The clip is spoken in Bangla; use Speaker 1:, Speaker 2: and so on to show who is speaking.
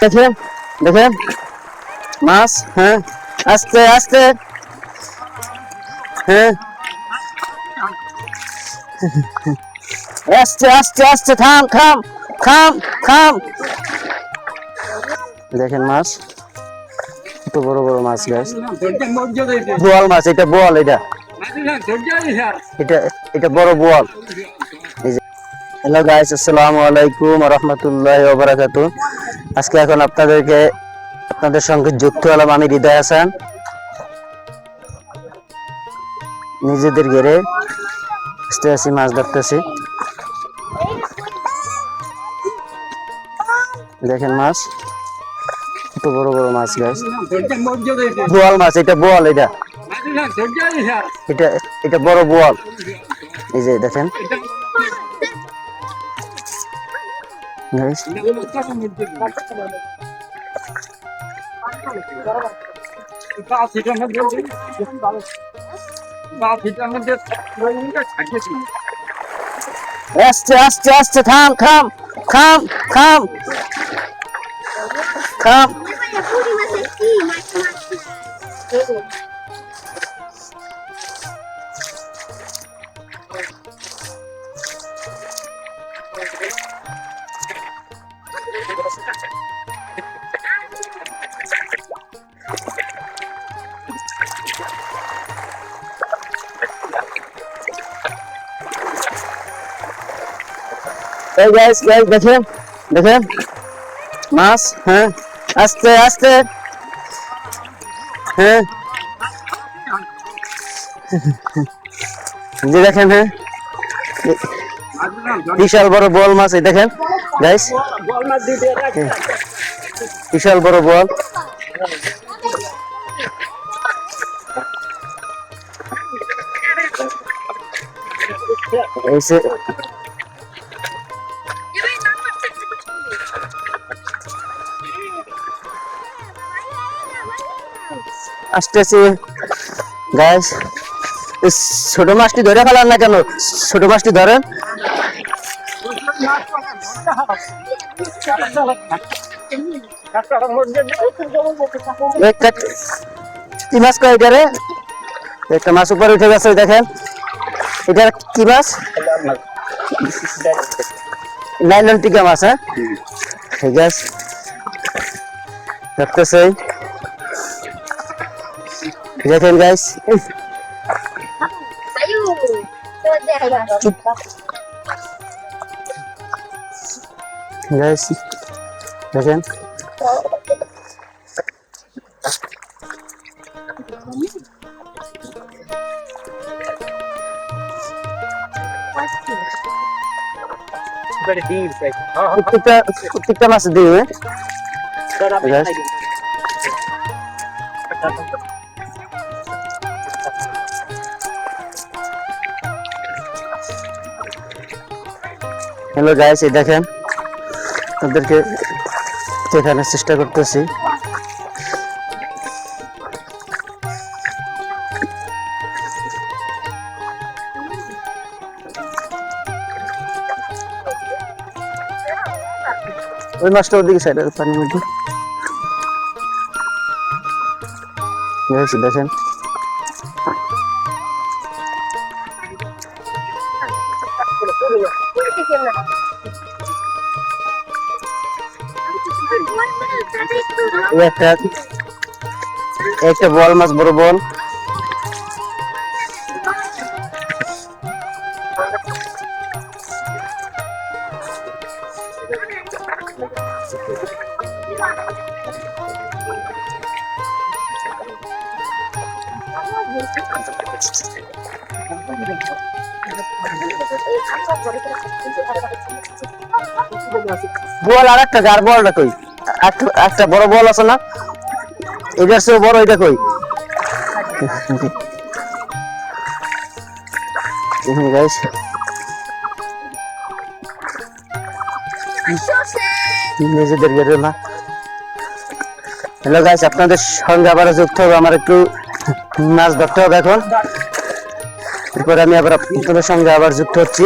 Speaker 1: দেখেন দেখেন মাছ। হ্যাঁ, আস্তে আস্তে। হ্যাঁ, আস্তে আস্তে আস্তে, থাম থাম থাম থাম। দেখেন মাছ, কত বড় বড় মাছ গাছ। বোয়াল মাছ, এটা বোয়াল, এটা এটা এটা বড় বোয়াল। হ্যালো গাইস, আসসালামু আলাইকুম ওয়া রাহমাতুল্লাহি ওয়া বারাকাতুহু। আজকে এখন আপনাদের সঙ্গে যুক্ত হলাম আমি হৃদয় হাসান। নিজেদের ঘেরে আস্তে আস্তে মাছ ধরতেছি। দেখেন মাছ, কত বড় বড় মাছ গাছ। বোয়াল মাছ, এটা বোয়াল, এটা এটা এটা বড় বোয়াল। এই যে দেখেন আস্তে আস্তে আস্তে, থাম থাম থাম থাম থাম। এই গাইস গাইস দেখেন দেখেন মাছ। হ্যাঁ, আস্তে আস্তে। হ্যাঁ, যে দেখেন, হ্যাঁ বিশাল বড় বোয়াল মাছ। এই দেখেন গাইস, বিশাল বড় বোয়াল। এইসে আসতেছে গাইস। ছোট মাছটি ধরে ফেলার না কেন? ছোট মাছটি ধরেন। কি মাছ কয় এটা রে? একটা মাছ উপরে উঠে গেছে, দেখেন এটা কি মাছ? নাইলন টিকা মাছ। হ্যাঁ, ঠিক আছে, দেখতেছে। দেখেন গাইস, গাইস দেখেন প্রত্যেকটা মাছ দিয়ে। হ্যালো গাইস, এই দেখেন আপনাদেরকে দেখানোর চেষ্টা করতেছি। ওই মাছটা ওদিকে সাইডে পানির মধ্যে দেখেন। একটা বল মাছ, বড় বল। বল আর একটা গার বলটা কই? একটা বড় বল আছে না, এটার চেয়ে বড়, এটা কই? গাইস নিজেদের গেলে না। হ্যালো গাইস, আপনাদের সঙ্গে আবার যুক্ত হবে। আমার একটু মাছ ধরতে হবে এখন। এরপর আমি আবার আপনাদের সঙ্গে আবার যুক্ত হচ্ছি।